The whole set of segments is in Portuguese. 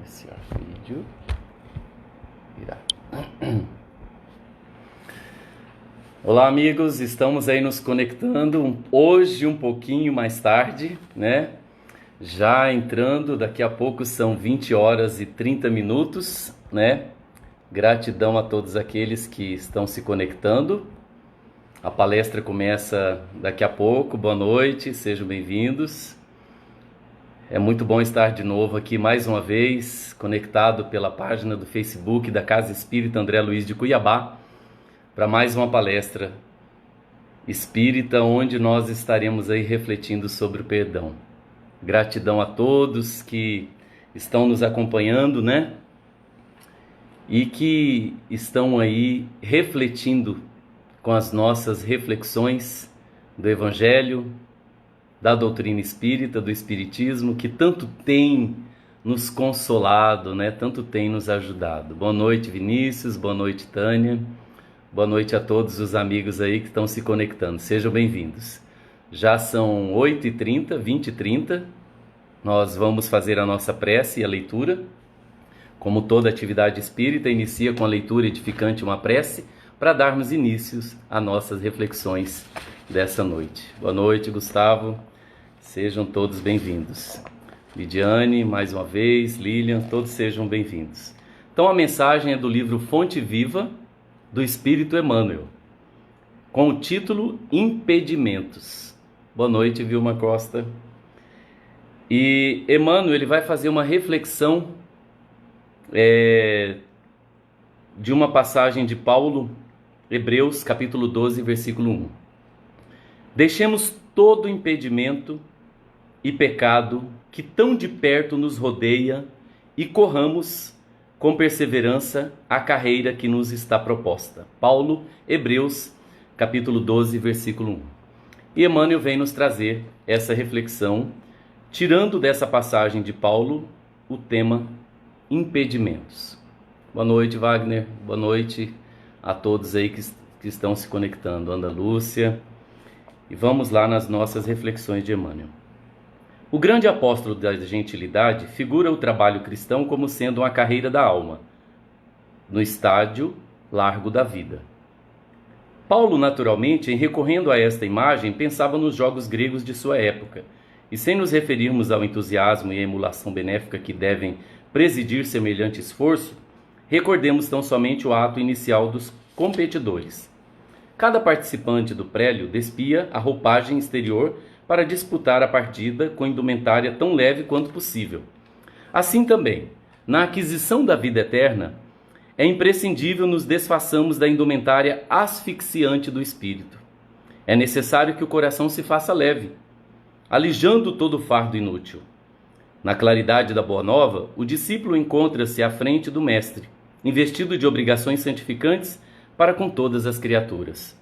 Iniciar vídeo. Virar. Olá, amigos, estamos aí nos conectando hoje um pouquinho mais tarde, né? Já entrando, daqui a pouco são 20 horas e 30 minutos, né? Gratidão a todos aqueles que estão se conectando. A palestra começa daqui a pouco. Boa noite, sejam bem-vindos. É muito bom estar de novo aqui mais uma vez, conectado pela página do Facebook da Casa Espírita André Luiz de Cuiabá, para mais uma palestra espírita, onde nós estaremos aí refletindo sobre o perdão. Gratidão a todos que estão nos acompanhando, né? E que estão aí refletindo com as nossas reflexões do Evangelho, da doutrina espírita, do espiritismo, que tanto tem nos consolado, né? Tanto tem nos ajudado. Boa noite, Vinícius, boa noite, Tânia, boa noite a todos os amigos aí que estão se conectando, sejam bem-vindos. Já são 8h30, 20h30, nós vamos fazer a nossa prece e a leitura. Como toda atividade espírita, inicia com a leitura edificante, uma prece, para darmos inícios a nossas reflexões dessa noite. Boa noite, Gustavo. Sejam todos bem-vindos. Lidiane, mais uma vez, Lilian, todos sejam bem-vindos. Então a mensagem é do livro Fonte Viva do Espírito Emmanuel, com o título Impedimentos. Boa noite, Vilma Costa. E Emmanuel, ele vai fazer uma reflexão de uma passagem de Paulo, Hebreus, capítulo 12, versículo 1. Deixemos todo impedimento e pecado que tão de perto nos rodeia e corramos com perseverança a carreira que nos está proposta. Paulo, Hebreus, capítulo 12, versículo 1. E Emmanuel vem nos trazer essa reflexão, tirando dessa passagem de Paulo o tema impedimentos. Boa noite, Wagner. Boa noite a todos aí que estão se conectando. Ana Lúcia. E vamos lá nas nossas reflexões de Emmanuel. O grande apóstolo da gentilidade figura o trabalho cristão como sendo uma carreira da alma, no estádio largo da vida. Paulo, naturalmente, em recorrendo a esta imagem, pensava nos jogos gregos de sua época, e sem nos referirmos ao entusiasmo e à emulação benéfica que devem presidir semelhante esforço, recordemos tão somente o ato inicial dos competidores. Cada participante do prélio despia a roupagem exterior para disputar a partida com indumentária tão leve quanto possível. Assim também, na aquisição da vida eterna, é imprescindível nos desfaçamos da indumentária asfixiante do espírito. É necessário que o coração se faça leve, alijando todo o fardo inútil. Na claridade da Boa Nova, o discípulo encontra-se à frente do Mestre, investido de obrigações santificantes para com todas as criaturas.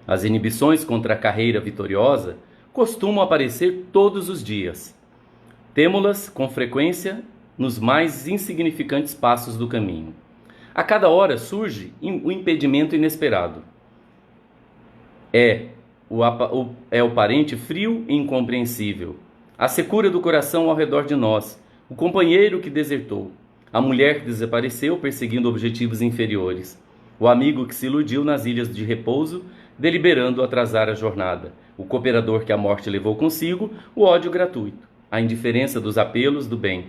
As inibições contra a carreira vitoriosa costumam aparecer todos os dias. Temo-las com frequência nos mais insignificantes passos do caminho. A cada hora surge o impedimento inesperado. É o parente frio e incompreensível, a secura do coração ao redor de nós, o companheiro que desertou, a mulher que desapareceu perseguindo objetivos inferiores, o amigo que se iludiu nas ilhas de repouso, deliberando atrasar a jornada, o cooperador que a morte levou consigo, o ódio gratuito, a indiferença dos apelos do bem,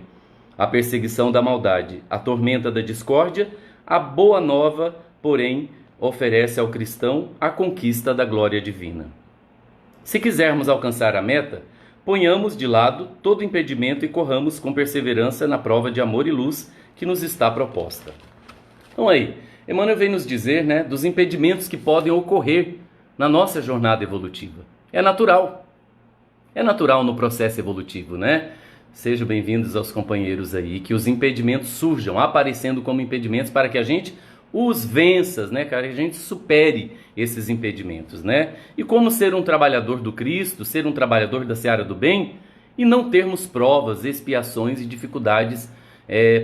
a perseguição da maldade, a tormenta da discórdia. A boa nova, porém, oferece ao cristão a conquista da glória divina. Se quisermos alcançar a meta, ponhamos de lado todo impedimento e corramos com perseverança na prova de amor e luz que nos está proposta. Então aí, Emmanuel vem nos dizer, né, dos impedimentos que podem ocorrer na nossa jornada evolutiva. É natural no processo evolutivo, né? Sejam bem-vindos aos companheiros aí, que os impedimentos surjam, aparecendo como impedimentos para que a gente os vença, né? Que a gente supere esses impedimentos, né? E como ser um trabalhador do Cristo, ser um trabalhador da seara do bem e não termos provas, expiações e dificuldades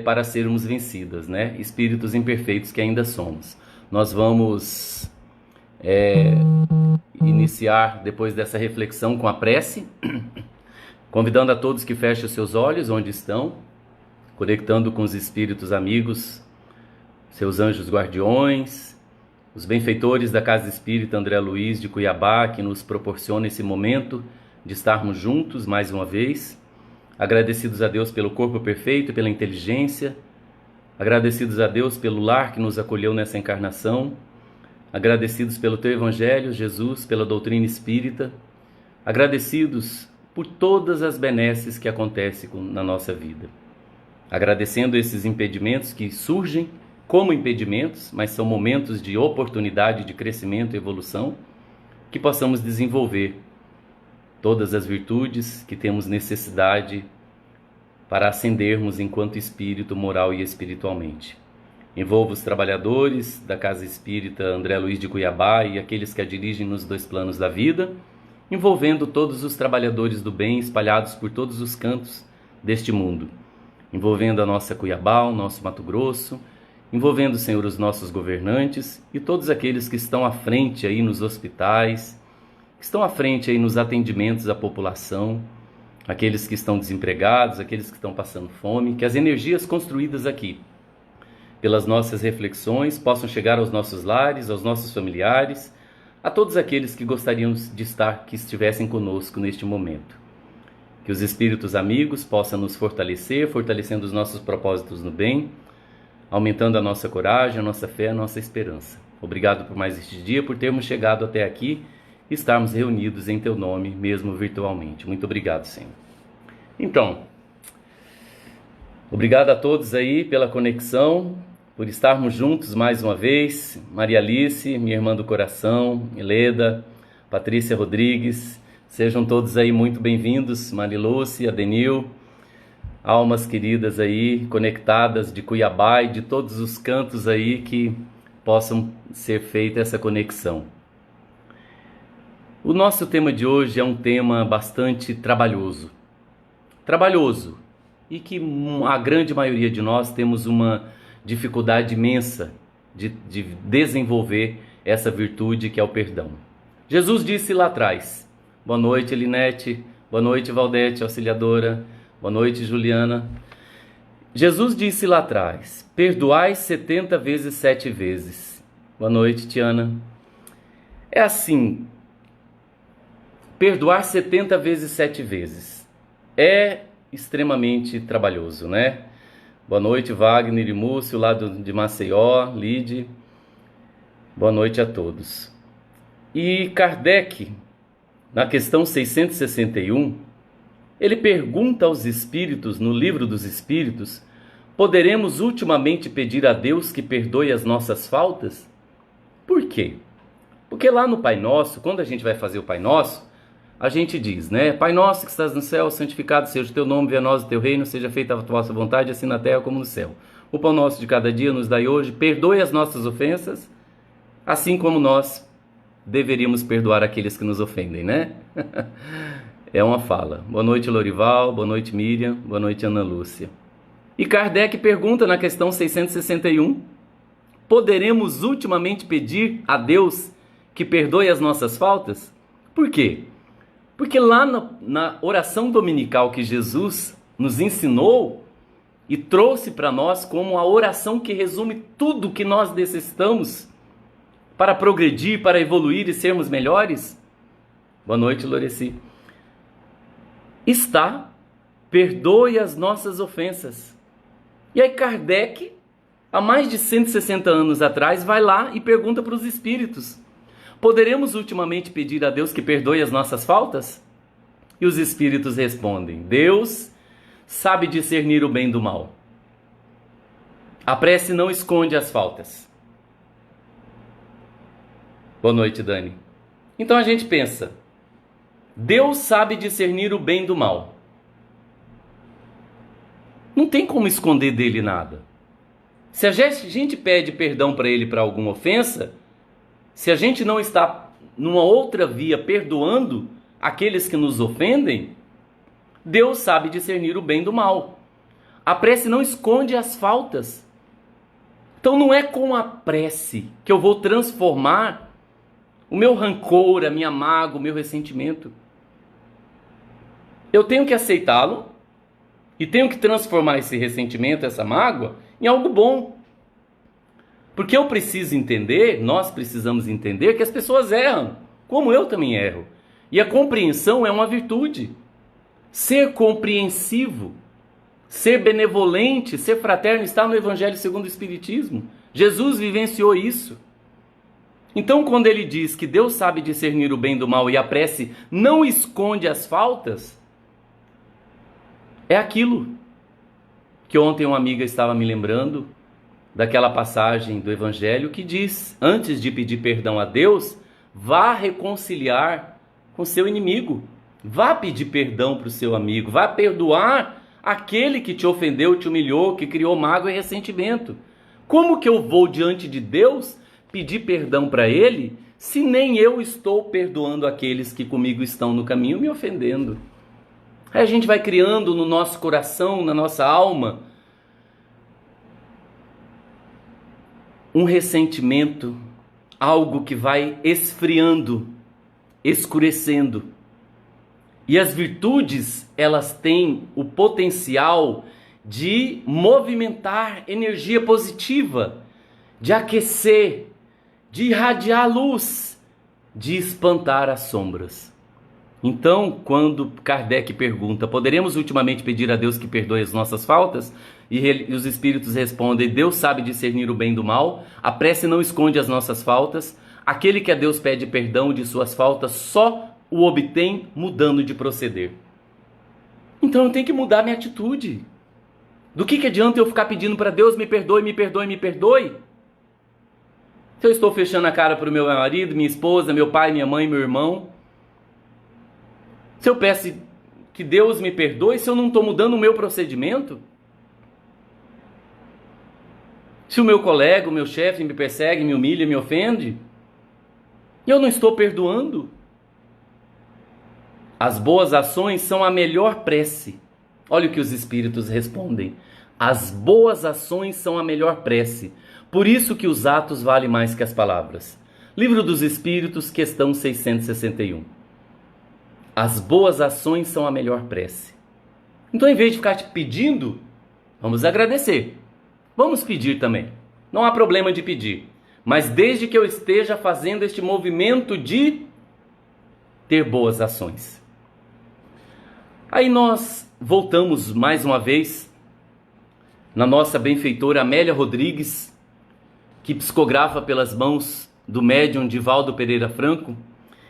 para sermos vencidas, né? Espíritos imperfeitos que ainda somos. Nós vamos iniciar depois dessa reflexão com a prece, convidando a todos que fechem os seus olhos onde estão, conectando com os espíritos amigos, seus anjos guardiões, os benfeitores da Casa Espírita André Luiz de Cuiabá, que nos proporciona esse momento de estarmos juntos mais uma vez. Agradecidos a Deus pelo corpo perfeito, pela inteligência, agradecidos a Deus pelo lar que nos acolheu nessa encarnação, agradecidos pelo Teu Evangelho, Jesus, pela doutrina espírita, agradecidos por todas as benesses que acontecem na nossa vida. Agradecendo esses impedimentos que surgem como impedimentos, mas são momentos de oportunidade de crescimento e evolução, que possamos desenvolver todas as virtudes que temos necessidade para ascendermos enquanto espírito, moral e espiritualmente. Envolvo os trabalhadores da Casa Espírita André Luiz de Cuiabá e aqueles que a dirigem nos 2 planos da vida, envolvendo todos os trabalhadores do bem espalhados por todos os cantos deste mundo, envolvendo a nossa Cuiabá, o nosso Mato Grosso, envolvendo, Senhor, os nossos governantes e todos aqueles que estão à frente aí nos hospitais, que estão à frente aí nos atendimentos à população, aqueles que estão desempregados, aqueles que estão passando fome, que as energias construídas aqui, pelas nossas reflexões, possam chegar aos nossos lares, aos nossos familiares, a todos aqueles que gostariam de estar, que estivessem conosco neste momento. Que os espíritos amigos possam nos fortalecer, fortalecendo os nossos propósitos no bem, aumentando a nossa coragem, a nossa fé, a nossa esperança. Obrigado por mais este dia, por termos chegado até aqui e estarmos reunidos em Teu nome, mesmo virtualmente. Muito obrigado, Senhor. Então, obrigado a todos aí pela conexão, por estarmos juntos mais uma vez. Maria Alice, minha irmã do coração, Heleda, Patrícia Rodrigues, sejam todos aí muito bem-vindos. Marilúcia, Adenil, almas queridas aí, conectadas de Cuiabá e de todos os cantos aí que possam ser feita essa conexão. O nosso tema de hoje é um tema bastante trabalhoso. Trabalhoso, e que a grande maioria de nós temos uma dificuldade imensa de desenvolver essa virtude que é o perdão. Jesus disse lá atrás, boa noite Elinete, boa noite Valdete, auxiliadora, boa noite, Juliana. Jesus disse lá atrás, perdoai 70 vezes 7 vezes. Boa noite, Tiana. É assim, perdoar 70 vezes 7 vezes é extremamente trabalhoso, né? Boa noite, Wagner e Múcio, lá de Maceió, Lide. Boa noite a todos. E Kardec, na questão 661, ele pergunta aos espíritos, no Livro dos Espíritos, poderemos ultimamente pedir a Deus que perdoe as nossas faltas? Por quê? Porque lá no Pai Nosso, quando a gente vai fazer o Pai Nosso, a gente diz, né? Pai Nosso que estás no céu, santificado seja o teu nome, venha a nós o teu reino, seja feita a vossa vontade, assim na terra como no céu. O pão nosso de cada dia nos dai hoje, perdoe as nossas ofensas, assim como nós deveríamos perdoar aqueles que nos ofendem, né? É uma fala. Boa noite, Lorival. Boa noite, Miriam. Boa noite, Ana Lúcia. E Kardec pergunta na questão 661, poderemos ultimamente pedir a Deus que perdoe as nossas faltas? Por quê? Porque lá na oração dominical que Jesus nos ensinou e trouxe para nós como a oração que resume tudo que nós necessitamos para progredir, para evoluir e sermos melhores. Boa noite, Loreci. Está, perdoe as nossas ofensas. E aí Kardec, há mais de 160 anos atrás, vai lá e pergunta para os espíritos, poderemos ultimamente pedir a Deus que perdoe as nossas faltas? E os espíritos respondem, Deus sabe discernir o bem do mal. A prece não esconde as faltas. Boa noite, Dani. Então a gente pensa, Deus sabe discernir o bem do mal. Não tem como esconder dele nada. Se a gente pede perdão para ele para alguma ofensa, se a gente não está numa outra via perdoando aqueles que nos ofendem, Deus sabe discernir o bem do mal. A prece não esconde as faltas. Então não é com a prece que eu vou transformar o meu rancor, a minha mágoa, o meu ressentimento. Eu tenho que aceitá-lo E tenho que transformar esse ressentimento, essa mágoa, em algo bom. Porque eu preciso entender, nós precisamos entender que as pessoas erram, como eu também erro. E a compreensão é uma virtude. Ser compreensivo, ser benevolente, ser fraterno está no Evangelho segundo o Espiritismo. Jesus vivenciou isso. Então, quando ele diz que Deus sabe discernir o bem do mal e a prece não esconde as faltas, é aquilo que ontem uma amiga estava me lembrando, daquela passagem do Evangelho que diz, antes de pedir perdão a Deus, vá reconciliar com seu inimigo, vá pedir perdão para o seu amigo, vá perdoar aquele que te ofendeu, te humilhou, que criou mágoa e ressentimento. Como que eu vou diante de Deus pedir perdão para Ele, se nem eu estou perdoando aqueles que comigo estão no caminho me ofendendo? Aí a gente vai criando no nosso coração, na nossa alma, um ressentimento, algo que vai esfriando, escurecendo. E as virtudes, elas têm o potencial de movimentar energia positiva, de aquecer, de irradiar luz, de espantar as sombras. Então, quando Kardec pergunta, poderemos ultimamente pedir a Deus que perdoe as nossas faltas? E os espíritos respondem, Deus sabe discernir o bem do mal, a prece não esconde as nossas faltas, aquele que a Deus pede perdão de suas faltas só o obtém mudando de proceder. Então eu tenho que mudar minha atitude. Do que adianta eu ficar pedindo para Deus me perdoe, me perdoe, me perdoe? Se eu estou fechando a cara para o meu marido, minha esposa, meu pai, minha mãe, meu irmão, se eu peço que Deus me perdoe, se eu não estou mudando o meu procedimento, se o meu colega, o meu chefe me persegue, me humilha, me ofende, e eu não estou perdoando, as boas ações são a melhor prece. Olha o que os espíritos respondem. As boas ações são a melhor prece. Por isso que os atos valem mais que as palavras. Livro dos Espíritos, questão 661. As boas ações são a melhor prece. Então, em vez de ficar te pedindo, vamos agradecer. Vamos pedir também. Não há problema de pedir. Mas desde que eu esteja fazendo este movimento de ter boas ações. Aí nós voltamos mais uma vez na nossa benfeitora Amélia Rodrigues, que psicografa pelas mãos do médium Divaldo Pereira Franco.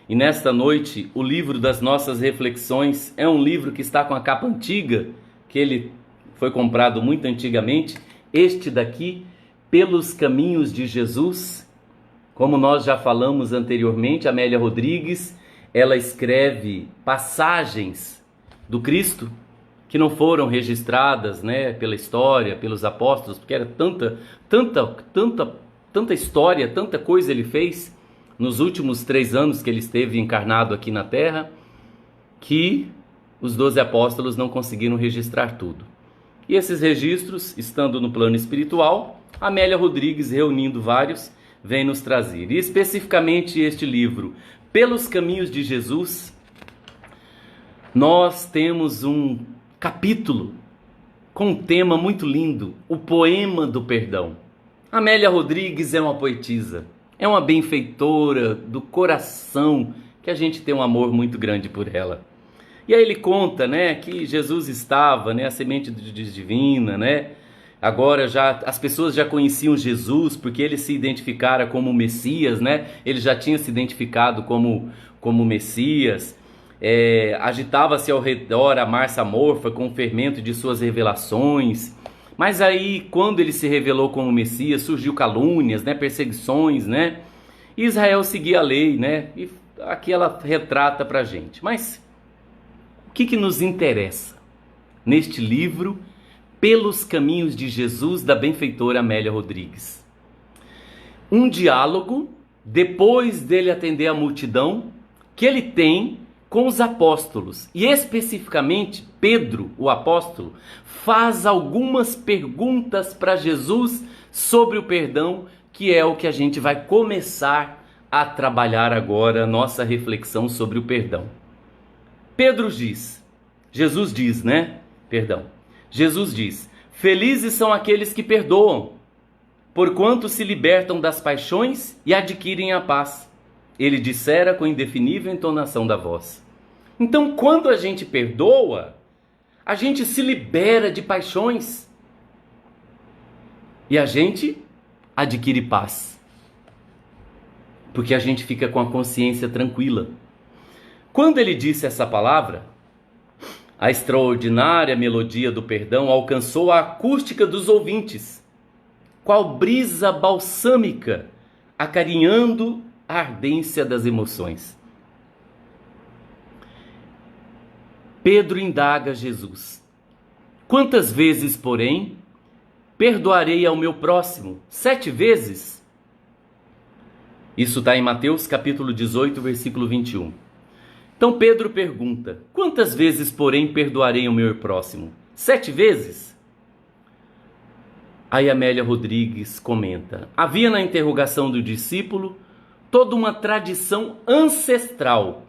E nesta noite, o livro das nossas reflexões é um livro que está com a capa antiga, que ele foi comprado muito antigamente. Este daqui, Pelos Caminhos de Jesus. Como nós já falamos anteriormente, Amélia Rodrigues, ela escreve passagens do Cristo que não foram registradas, né, pela história, pelos apóstolos, porque era tanta história, tanta coisa ele fez nos últimos 3 anos que ele esteve encarnado aqui na Terra, que os 12 apóstolos não conseguiram registrar tudo. E esses registros, estando no plano espiritual, Amélia Rodrigues, reunindo vários, vem nos trazer. E especificamente este livro, Pelos Caminhos de Jesus, nós temos um capítulo com um tema muito lindo, o poema do perdão. Amélia Rodrigues é uma poetisa, é uma benfeitora do coração, que a gente tem um amor muito grande por ela. E aí ele conta, né, que Jesus estava, né, a semente divina, né? Agora já as pessoas já conheciam Jesus porque ele se identificara como Messias, né? Ele já tinha se identificado como Messias. Agitava-se ao redor a massa amorfa com o fermento de suas revelações. Mas aí, quando ele se revelou como Messias, surgiu calúnias, né, perseguições, né? E Israel seguia a lei, né? E aqui ela retrata pra gente. Mas o que nos interessa neste livro, Pelos Caminhos de Jesus, da benfeitora Amélia Rodrigues? Um diálogo, depois dele atender a multidão, que ele tem com os apóstolos. E especificamente, Pedro, o apóstolo, faz algumas perguntas para Jesus sobre o perdão, que é o que a gente vai começar a trabalhar agora, nossa reflexão sobre o perdão. Jesus diz, Jesus diz: felizes são aqueles que perdoam, porquanto se libertam das paixões e adquirem a paz. Ele dissera com indefinível entonação da voz. Então, quando a gente perdoa, a gente se libera de paixões e a gente adquire paz, porque a gente fica com a consciência tranquila. Quando ele disse essa palavra, a extraordinária melodia do perdão alcançou a acústica dos ouvintes, qual brisa balsâmica, acarinhando a ardência das emoções. Pedro indaga Jesus: quantas vezes, porém, perdoarei ao meu próximo? 7 vezes? Isso está em Mateus capítulo 18, versículo 21. Então Pedro pergunta: quantas vezes, porém, perdoarei ao meu próximo? 7 vezes? Aí Amélia Rodrigues comenta: havia na interrogação do discípulo toda uma tradição ancestral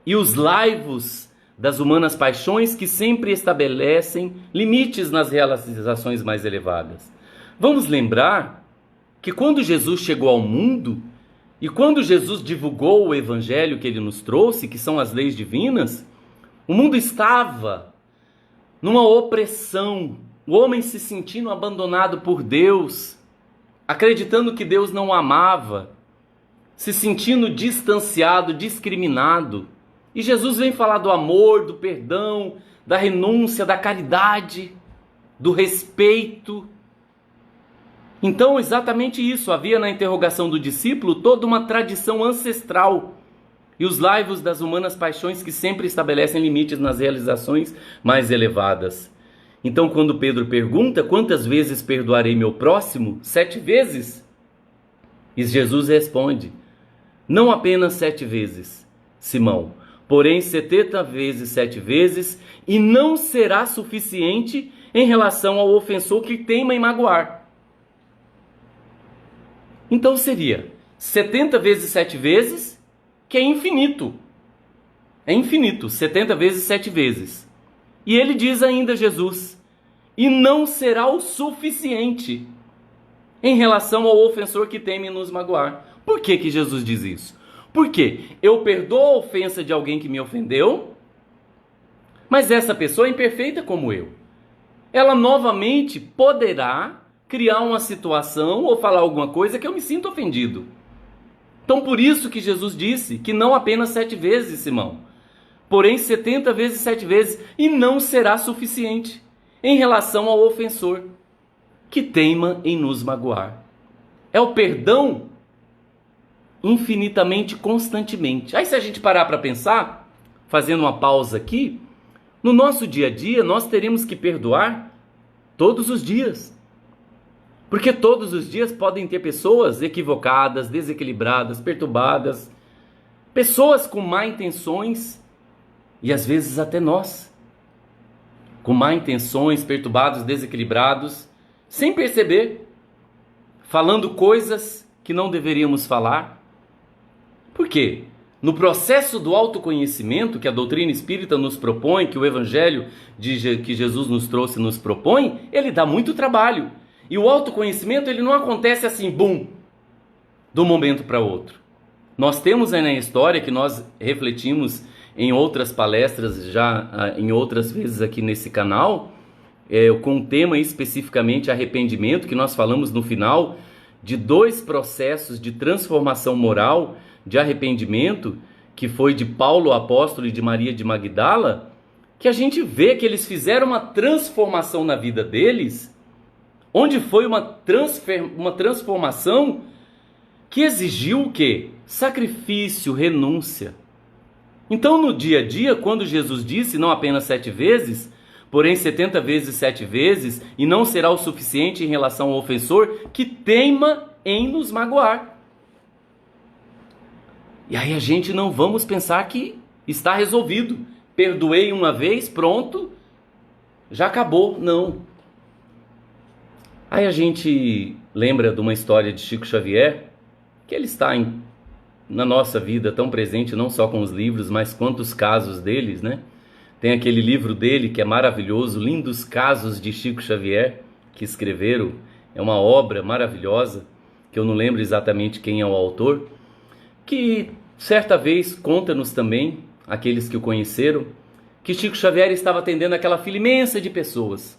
e os laivos das humanas paixões que sempre estabelecem limites nas realizações mais elevadas. Vamos lembrar que quando Jesus chegou ao mundo e quando Jesus divulgou o evangelho que ele nos trouxe, que são as leis divinas, o mundo estava numa opressão, o homem se sentindo abandonado por Deus, acreditando que Deus não o amava, se sentindo distanciado, discriminado. E Jesus vem falar do amor, do perdão, da renúncia, da caridade, do respeito. Então, exatamente isso, havia na interrogação do discípulo toda uma tradição ancestral e os laivos das humanas paixões que sempre estabelecem limites nas realizações mais elevadas. Então, quando Pedro pergunta: quantas vezes perdoarei meu próximo? 7 vezes? E Jesus responde: não apenas 7 vezes, Simão, porém 70 vezes 7 vezes, e não será suficiente em relação ao ofensor que teima em magoar. Então seria 70 vezes 7 vezes, que é infinito. É infinito, 70 vezes 7 vezes. E ele diz ainda, Jesus: e não será o suficiente em relação ao ofensor que teme nos magoar. Por que que Jesus diz isso? Porque eu perdoo a ofensa de alguém que me ofendeu, mas essa pessoa é imperfeita como eu. Ela novamente poderá criar uma situação ou falar alguma coisa que eu me sinto ofendido. Então por isso que Jesus disse que não apenas 7 vezes, Simão, porém 70 vezes 7 vezes, e não será suficiente em relação ao ofensor que teima em nos magoar. É o perdão infinitamente, constantemente. Aí se a gente parar para pensar, fazendo uma pausa aqui, no nosso dia a dia nós teremos que perdoar todos os dias. Porque todos os dias podem ter pessoas equivocadas, desequilibradas, perturbadas, pessoas com má intenções, e às vezes até nós, com má intenções, perturbados, desequilibrados, sem perceber, falando coisas que não deveríamos falar. Por quê? No processo do autoconhecimento que a doutrina espírita nos propõe, que o evangelho que Jesus nos trouxe nos propõe, ele dá muito trabalho. E o autoconhecimento ele não acontece assim, bum, de um momento para outro. Nós temos aí na história, que nós refletimos em outras palestras, já em outras vezes aqui nesse canal, com o tema especificamente arrependimento, que nós falamos no final, de 2 processos de transformação moral, de arrependimento, que foi de Paulo apóstolo e de Maria de Magdala, que a gente vê que eles fizeram uma transformação na vida deles, onde foi uma transformação que exigiu o quê? Sacrifício, renúncia. Então no dia a dia, quando Jesus disse não apenas 7 vezes, porém 70 vezes 7 vezes, e não será o suficiente em relação ao ofensor que teima em nos magoar. E aí a gente não vamos pensar que está resolvido. Perdoei uma vez, pronto, já acabou. Não. Aí a gente lembra de uma história de Chico Xavier, que ele está na nossa vida tão presente, não só com os livros, mas quantos casos deles, né? Tem aquele livro dele que é maravilhoso, Lindos Casos de Chico Xavier, que escreveram. É uma obra maravilhosa, que eu não lembro exatamente quem é o autor, que certa vez conta-nos também, aqueles que o conheceram, que Chico Xavier estava atendendo aquela fila imensa de pessoas.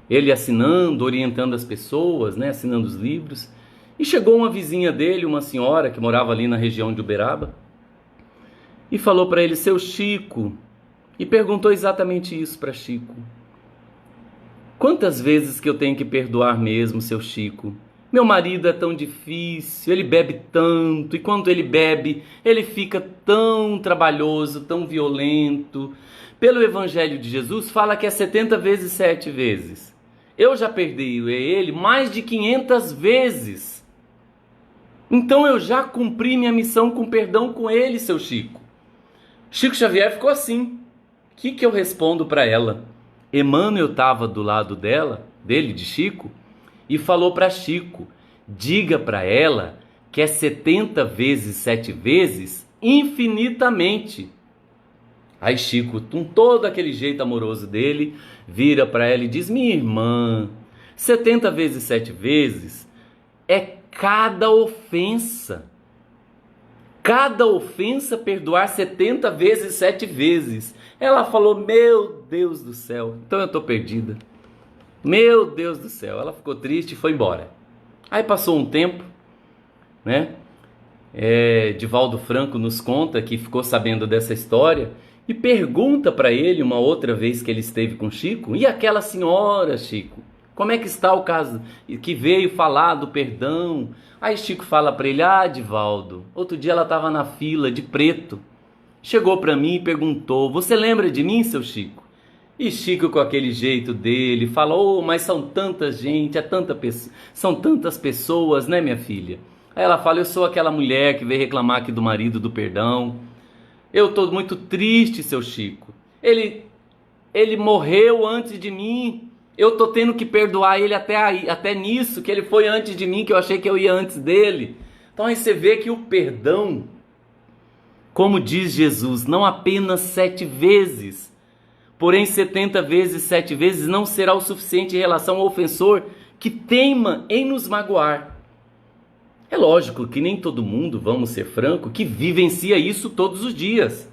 Ele assinando, orientando as pessoas, né, assinando os livros. E chegou uma vizinha dele, uma senhora que morava ali na região de Uberaba, e falou para ele, seu Chico, e perguntou exatamente isso para Chico. Quantas vezes que eu tenho que perdoar mesmo, seu Chico? Meu marido é tão difícil, ele bebe tanto, e quando ele bebe, ele fica tão trabalhoso, tão violento. Pelo Evangelho de Jesus, fala que é 70 vezes 7 vezes. Eu já perdoei ele mais de 500 vezes. Então eu já cumpri minha missão com perdão com ele, seu Chico. Chico Xavier ficou assim. O que eu respondo para ela? Emmanuel estava do lado dele, de Chico, e falou para Chico, diga para ela que é 70 vezes 7 vezes infinitamente. Aí Chico, com todo aquele jeito amoroso dele, vira para ela e diz, minha irmã, 70 vezes 7 vezes é cada ofensa. Cada ofensa perdoar 70 vezes 7 vezes. Ela falou, meu Deus do céu, então eu estou perdida. Meu Deus do céu, ela ficou triste e foi embora. Aí passou um tempo, né? Divaldo Franco nos conta que ficou sabendo dessa história e pergunta para ele uma outra vez que ele esteve com Chico, e aquela senhora, Chico, como é que está o caso que veio falar do perdão? Aí Chico fala para ele, Divaldo, outro dia ela estava na fila de preto, chegou para mim e perguntou, você lembra de mim, seu Chico? E Chico, com aquele jeito dele, fala, mas são tanta gente, são tantas pessoas, né, minha filha? Aí ela fala, eu sou aquela mulher que veio reclamar aqui do marido do perdão. Eu estou muito triste, seu Chico. Ele morreu antes de mim. Eu estou tendo que perdoar ele até nisso, que ele foi antes de mim, que eu achei que eu ia antes dele. Então aí você vê que o perdão, como diz Jesus, não apenas 7 vezes, porém 70 vezes 7 vezes não será o suficiente em relação ao ofensor que teima em nos magoar. É lógico que nem todo mundo, vamos ser francos, que vivencia isso todos os dias.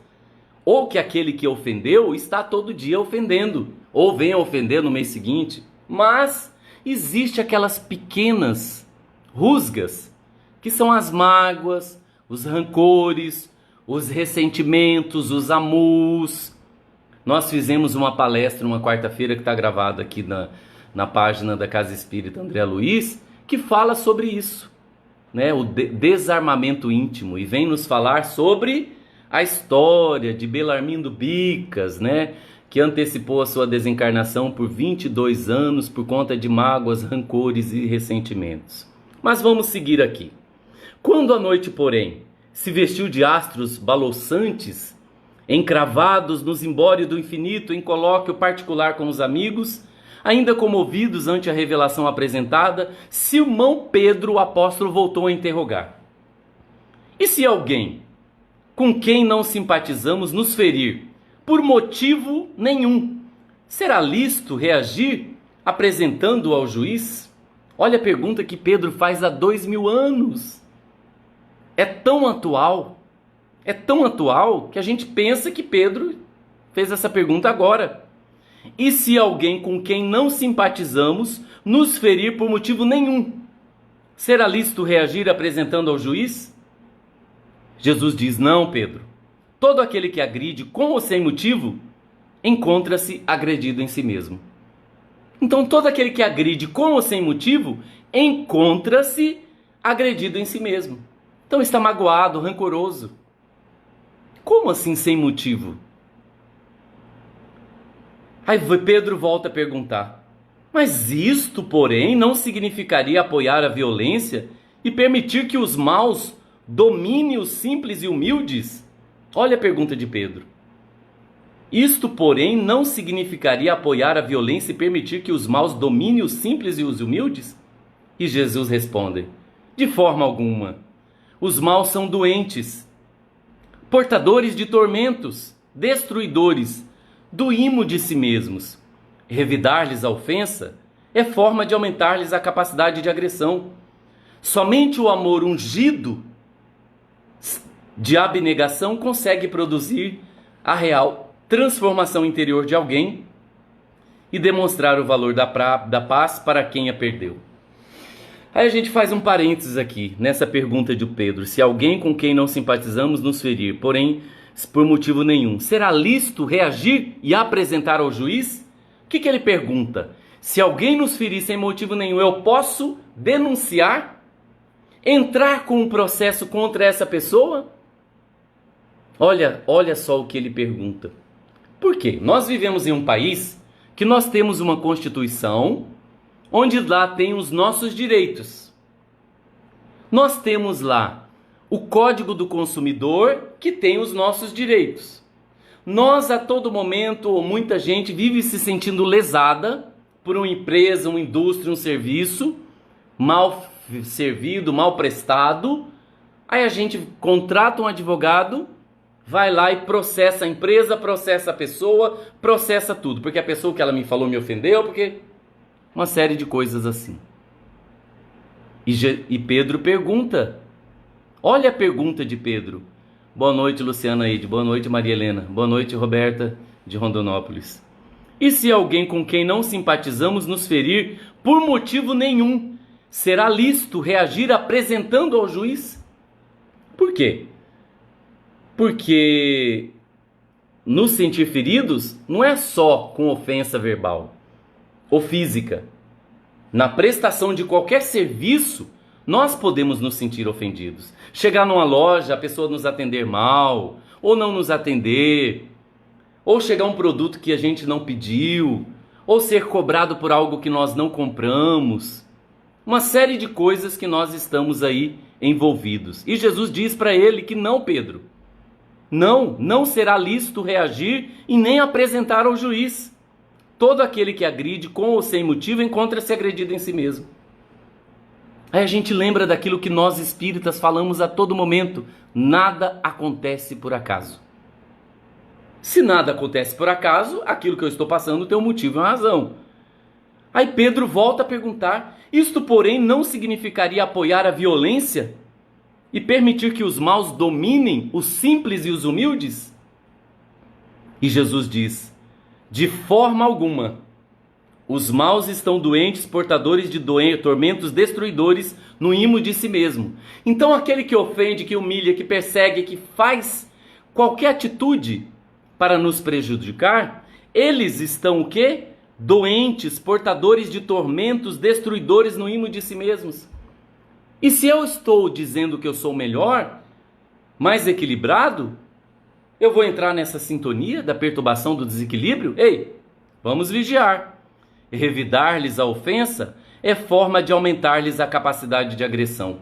Ou que aquele que ofendeu está todo dia ofendendo, ou vem a ofender no mês seguinte. Mas existe aquelas pequenas rusgas, que são as mágoas, os rancores, os ressentimentos, os amus. Nós fizemos uma palestra uma quarta-feira que está gravada aqui na página da Casa Espírita André Luiz, que fala sobre isso, né? O desarmamento íntimo, e vem nos falar sobre a história de Belarmindo Bicas, né? Que antecipou a sua desencarnação por 22 anos por conta de mágoas, rancores e ressentimentos. Mas vamos seguir aqui. Quando a noite, porém, se vestiu de astros balouçantes, encravados no zimbório do infinito em colóquio particular com os amigos, ainda comovidos ante a revelação apresentada, Simão Pedro, o apóstolo, voltou a interrogar. E se alguém com quem não simpatizamos nos ferir, por motivo nenhum, será lícito reagir apresentando-o ao juiz? Olha a pergunta que Pedro faz há 2000 anos. É tão atual que a gente pensa que Pedro fez essa pergunta agora. E se alguém com quem não simpatizamos nos ferir por motivo nenhum, será lícito reagir apresentando ao juiz? Jesus diz, não, Pedro. Todo aquele que agride com ou sem motivo, encontra-se agredido em si mesmo. Então todo aquele que agride com ou sem motivo, encontra-se agredido em si mesmo. Então está magoado, rancoroso. Como assim sem motivo? Aí Pedro volta a perguntar, mas isto, porém, não significaria apoiar a violência e permitir que os maus dominem os simples e humildes? Olha a pergunta de Pedro. Isto, porém, não significaria apoiar a violência e permitir que os maus dominem os simples e os humildes? E Jesus responde, de forma alguma. Os maus são doentes, portadores de tormentos, destruidores. do imo de si mesmos. Revidar-lhes a ofensa é forma de aumentar-lhes a capacidade de agressão. Somente o amor ungido de abnegação consegue produzir a real transformação interior de alguém e demonstrar o valor da paz para quem a perdeu. Aí a gente faz um parênteses aqui, nessa pergunta de Pedro. Se alguém com quem não simpatizamos nos ferir, porém, por motivo nenhum, será lícito reagir e apresentar ao juiz? O que ele pergunta? Se alguém nos ferir sem motivo nenhum, eu posso denunciar? Entrar com um processo contra essa pessoa? Olha só o que ele pergunta. Por quê? Nós vivemos em um país que nós temos uma Constituição onde lá tem os nossos direitos. Nós temos lá o Código do Consumidor, que tem os nossos direitos. Nós, a todo momento, ou muita gente, vive se sentindo lesada por uma empresa, uma indústria, um serviço mal servido, mal prestado. Aí a gente contrata um advogado, vai lá e processa a empresa, processa a pessoa, processa tudo. Porque a pessoa que ela me falou me ofendeu, porque... uma série de coisas assim. E Pedro pergunta. Olha a pergunta de Pedro. Boa noite, Luciana Eide. Boa noite, Maria Helena. Boa noite, Roberta de Rondonópolis. E se alguém com quem não simpatizamos nos ferir por motivo nenhum, será lícito reagir apresentando ao juiz? Por quê? Porque nos sentir feridos não é só com ofensa verbal ou física. Na prestação de qualquer serviço, nós podemos nos sentir ofendidos. Chegar numa loja, a pessoa nos atender mal, ou não nos atender, ou chegar um produto que a gente não pediu, ou ser cobrado por algo que nós não compramos. Uma série de coisas que nós estamos aí envolvidos. E Jesus diz para ele que não, Pedro. Não será lícito reagir e nem apresentar ao juiz. Todo aquele que agride com ou sem motivo encontra-se agredido em si mesmo. Aí a gente lembra daquilo que nós espíritas falamos a todo momento. Nada acontece por acaso. Se nada acontece por acaso, aquilo que eu estou passando tem um motivo e uma razão. Aí Pedro volta a perguntar, isto porém não significaria apoiar a violência e permitir que os maus dominem os simples e os humildes? E Jesus diz, de forma alguma. Os maus estão doentes, portadores de tormentos destruidores no imo de si mesmo. Então aquele que ofende, que humilha, que persegue, que faz qualquer atitude para nos prejudicar, eles estão o quê? Doentes, portadores de tormentos destruidores no imo de si mesmos. E se eu estou dizendo que eu sou melhor, mais equilibrado, eu vou entrar nessa sintonia da perturbação do desequilíbrio? Ei, vamos vigiar. Revidar-lhes a ofensa é forma de aumentar-lhes a capacidade de agressão.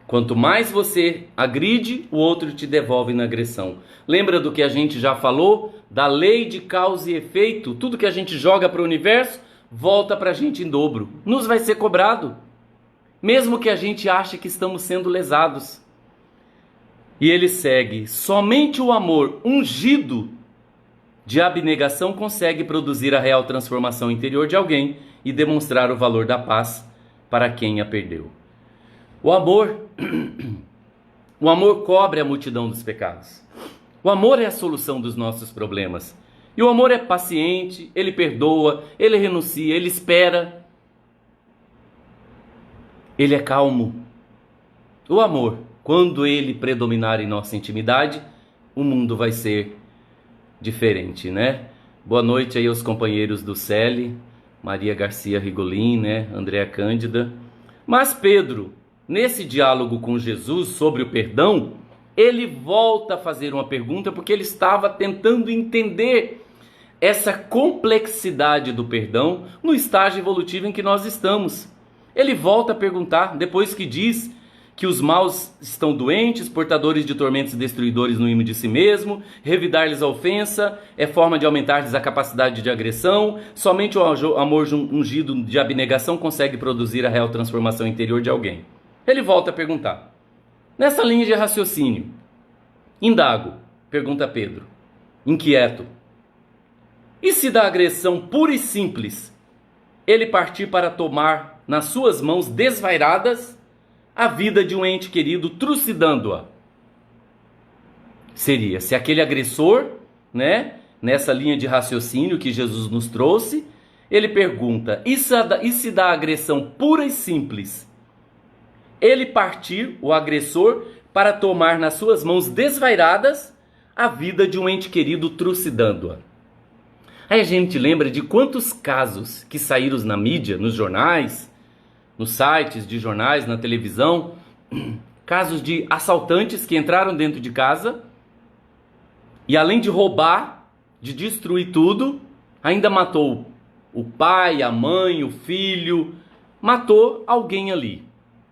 Quanto mais você agride, o outro te devolve na agressão. Lembra do que a gente já falou? Da lei de causa e efeito? Tudo que a gente joga para o universo, volta para a gente em dobro. Nos vai ser cobrado. Mesmo que a gente ache que estamos sendo lesados. E ele segue, somente o amor ungido de abnegação consegue produzir a real transformação interior de alguém e demonstrar o valor da paz para quem a perdeu. O amor cobre a multidão dos pecados. O amor é a solução dos nossos problemas. E o amor é paciente, ele perdoa, ele renuncia, ele espera. Ele é calmo. O amor, quando ele predominar em nossa intimidade, o mundo vai ser diferente, né? Boa noite aí aos companheiros do Celi, Maria Garcia Rigolin, né? Andréa Cândida. Mas Pedro, nesse diálogo com Jesus sobre o perdão, ele volta a fazer uma pergunta porque ele estava tentando entender essa complexidade do perdão no estágio evolutivo em que nós estamos. Ele volta a perguntar, depois que diz que os maus estão doentes, portadores de tormentos destruidores no imo de si mesmo, revidar-lhes a ofensa é forma de aumentar-lhes a capacidade de agressão, somente o amor ungido de abnegação consegue produzir a real transformação interior de alguém. Ele volta a perguntar. Nessa linha de raciocínio, indago, pergunta Pedro, inquieto. E se da agressão pura e simples ele partir para tomar nas suas mãos desvairadas a vida de um ente querido, trucidando-a? Seria, se aquele agressor, né, nessa linha de raciocínio que Jesus nos trouxe, ele pergunta, e se da agressão pura e simples ele partir, o agressor, para tomar nas suas mãos desvairadas a vida de um ente querido, trucidando-a? Aí a gente lembra de quantos casos que saíram na mídia, nos jornais, nos sites de jornais, na televisão, casos de assaltantes que entraram dentro de casa e, além de roubar, de destruir tudo, ainda matou o pai, a mãe, o filho, matou alguém ali.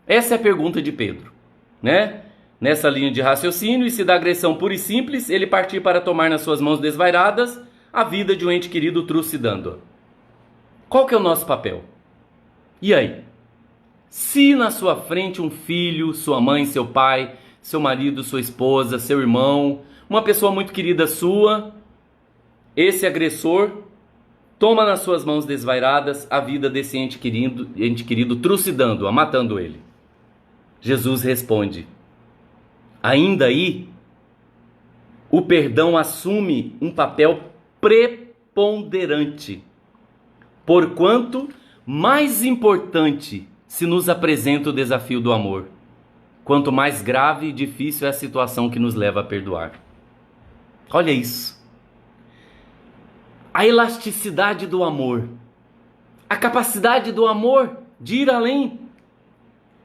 Essa é a pergunta de Pedro, né? Nessa linha de raciocínio, e se da agressão pura e simples ele partir para tomar nas suas mãos desvairadas a vida de um ente querido, trucidando-a? Qual que é o nosso papel? E aí? Se na sua frente um filho, sua mãe, seu pai, seu marido, sua esposa, seu irmão, uma pessoa muito querida sua, esse agressor toma nas suas mãos desvairadas a vida desse ente querido, trucidando-a, matando ele. Jesus responde, ainda aí, o perdão assume um papel preponderante, porquanto mais importante se nos apresenta o desafio do amor, quanto mais grave e difícil é a situação que nos leva a perdoar. Olha isso. A elasticidade do amor, a capacidade do amor de ir além.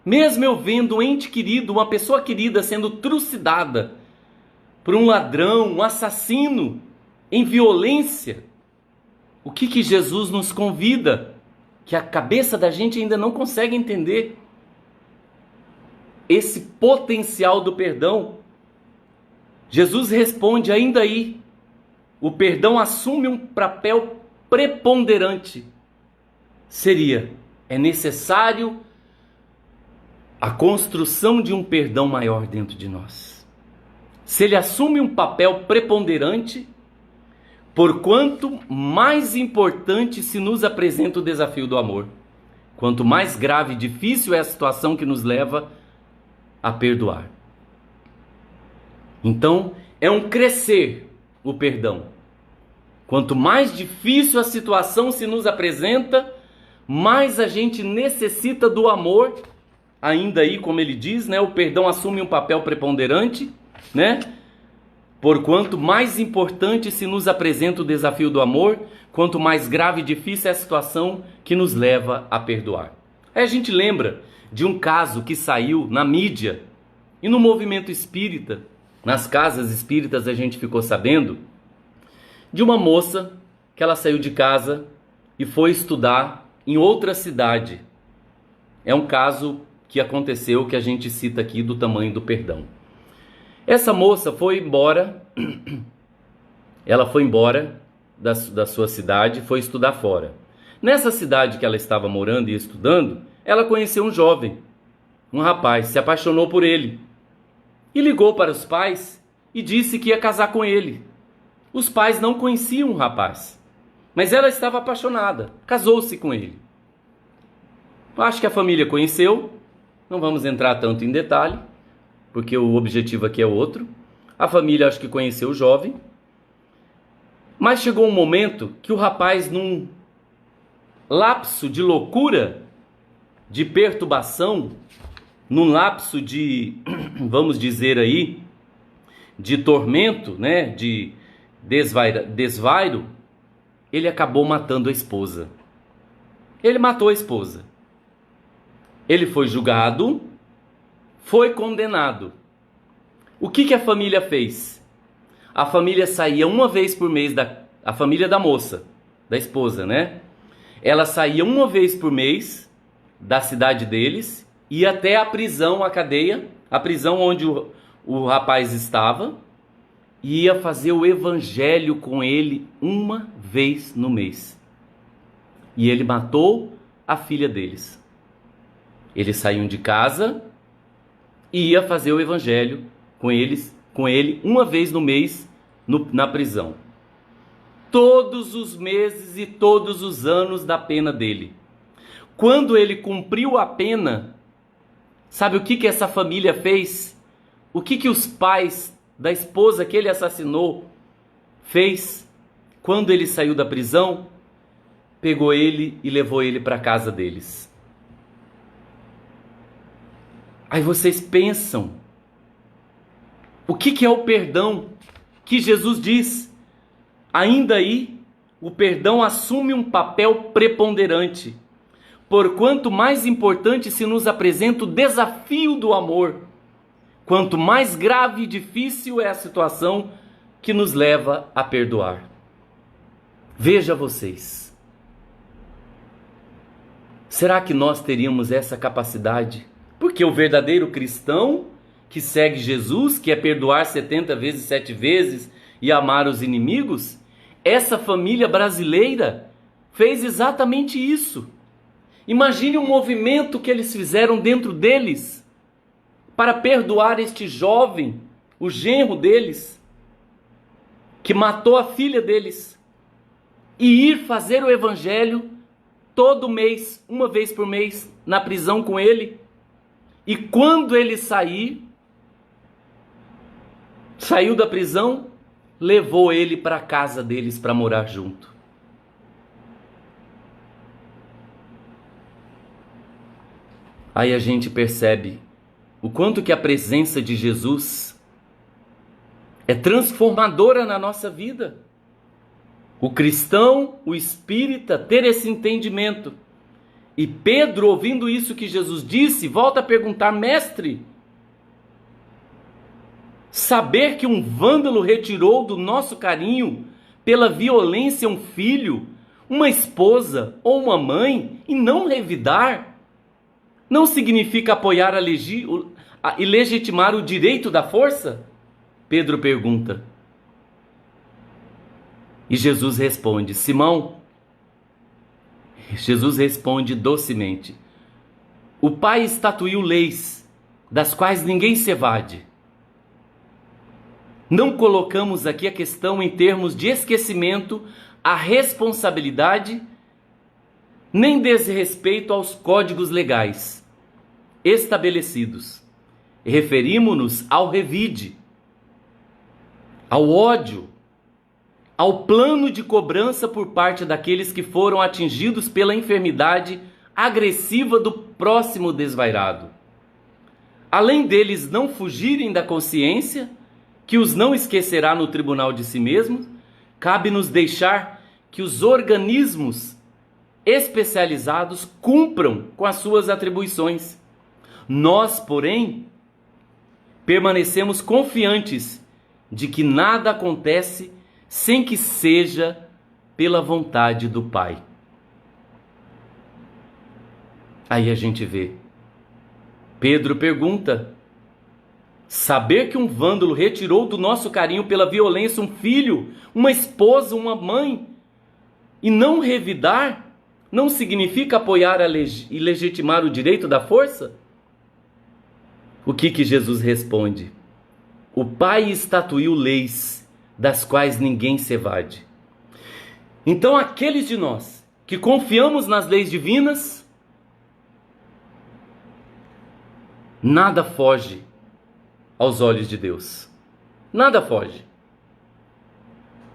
Mesmo eu vendo um ente querido, uma pessoa querida sendo trucidada por um ladrão, um assassino, em violência, o que Jesus nos convida, que a cabeça da gente ainda não consegue entender? Esse potencial do perdão. Jesus responde, ainda aí, o perdão assume um papel preponderante. É necessário a construção de um perdão maior dentro de nós. Se ele assume um papel preponderante, porquanto mais importante se nos apresenta o desafio do amor, quanto mais grave e difícil é a situação que nos leva a perdoar. Então, é um crescer o perdão. Quanto mais difícil a situação se nos apresenta, mais a gente necessita do amor. Ainda aí, como ele diz, né, o perdão assume um papel preponderante, né? Porquanto mais importante se nos apresenta o desafio do amor, quanto mais grave e difícil é a situação que nos leva a perdoar. Aí a gente lembra de um caso que saiu na mídia e no movimento espírita, nas casas espíritas a gente ficou sabendo, de uma moça que ela saiu de casa e foi estudar em outra cidade. É um caso que aconteceu, que a gente cita aqui, do tamanho do perdão. Essa moça foi embora, ela foi embora da sua cidade, foi estudar fora. Nessa cidade que ela estava morando e estudando, ela conheceu um jovem, um rapaz, se apaixonou por ele e ligou para os pais e disse que ia casar com ele. Os pais não conheciam o rapaz, mas ela estava apaixonada, casou-se com ele. Acho que a família conheceu, não vamos entrar tanto em detalhe, porque o objetivo aqui é outro. A família acho que conheceu o jovem, mas chegou um momento que o rapaz, num lapso de loucura, de perturbação, num lapso de, vamos dizer aí, de tormento, né, de desvairo, ele acabou matando a esposa. Ele matou a esposa. Ele foi julgado, foi condenado. O que a família fez? A família saía uma vez por mês, a família da moça, da esposa, né? Ela saía uma vez por mês da cidade deles, ia até a prisão, a cadeia, a prisão onde o rapaz estava, e ia fazer o evangelho com ele uma vez no mês. E ele matou a filha deles. Eles saíam de casa e ia fazer o evangelho com ele uma vez no mês na prisão. todos os meses e todos os anos da pena dele. Quando ele cumpriu a pena, sabe o que essa família fez? O que os pais da esposa que ele assassinou fez? Quando ele saiu da prisão, pegou ele e levou ele para a casa deles. Aí vocês pensam, o que é o perdão que Jesus diz? Ainda aí, o perdão assume um papel preponderante, porquanto mais importante se nos apresenta o desafio do amor, quanto mais grave e difícil é a situação que nos leva a perdoar. Veja vocês, será que nós teríamos essa capacidade? Porque o verdadeiro cristão que segue Jesus, que é perdoar 70 vezes, 7 vezes e amar os inimigos, essa família brasileira fez exatamente isso. Imagine o movimento que eles fizeram dentro deles para perdoar este jovem, o genro deles, que matou a filha deles, e ir fazer o evangelho todo mês, uma vez por mês, na prisão com ele. E quando ele saiu da prisão, levou ele para a casa deles para morar junto. Aí a gente percebe o quanto que a presença de Jesus é transformadora na nossa vida. O cristão, o espírita, ter esse entendimento. E Pedro, ouvindo isso que Jesus disse, volta a perguntar: mestre, saber que um vândalo retirou do nosso carinho pela violência um filho, uma esposa ou uma mãe, e não revidar, não significa apoiar e legitimar o direito da força? Pedro pergunta. E Jesus responde: Simão, Jesus responde docemente: o Pai estatuiu leis, das quais ninguém se evade. Não colocamos aqui a questão em termos de esquecimento à responsabilidade, nem desrespeito aos códigos legais estabelecidos. Referimos-nos ao revide, ao ódio, ao plano de cobrança por parte daqueles que foram atingidos pela enfermidade agressiva do próximo desvairado. Além deles não fugirem da consciência, que os não esquecerá no tribunal de si mesmos, cabe-nos deixar que os organismos especializados cumpram com as suas atribuições. Nós, porém, permanecemos confiantes de que nada acontece sem que seja pela vontade do Pai. Aí a gente vê. Pedro pergunta: saber que um vândalo retirou do nosso carinho pela violência um filho, uma esposa, uma mãe, e não revidar, não significa apoiar e legitimar o direito da força? O que Jesus responde? O Pai estatuiu leis, das quais ninguém se evade. Então aqueles de nós que confiamos nas leis divinas, nada foge aos olhos de Deus. Nada foge.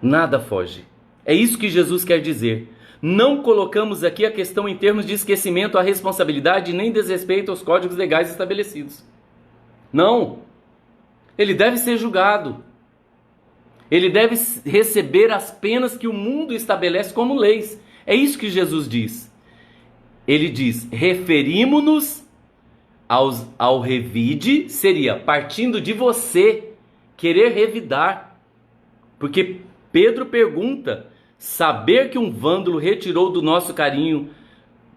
Nada foge. É isso que Jesus quer dizer. Não colocamos aqui a questão em termos de esquecimento à responsabilidade nem desrespeito aos códigos legais estabelecidos. Não. Ele deve ser julgado. Ele deve receber as penas que o mundo estabelece como leis. É isso que Jesus diz. Ele diz: referimos-nos ao revide, seria partindo de você querer revidar. Porque Pedro pergunta: saber que um vândalo retirou do nosso carinho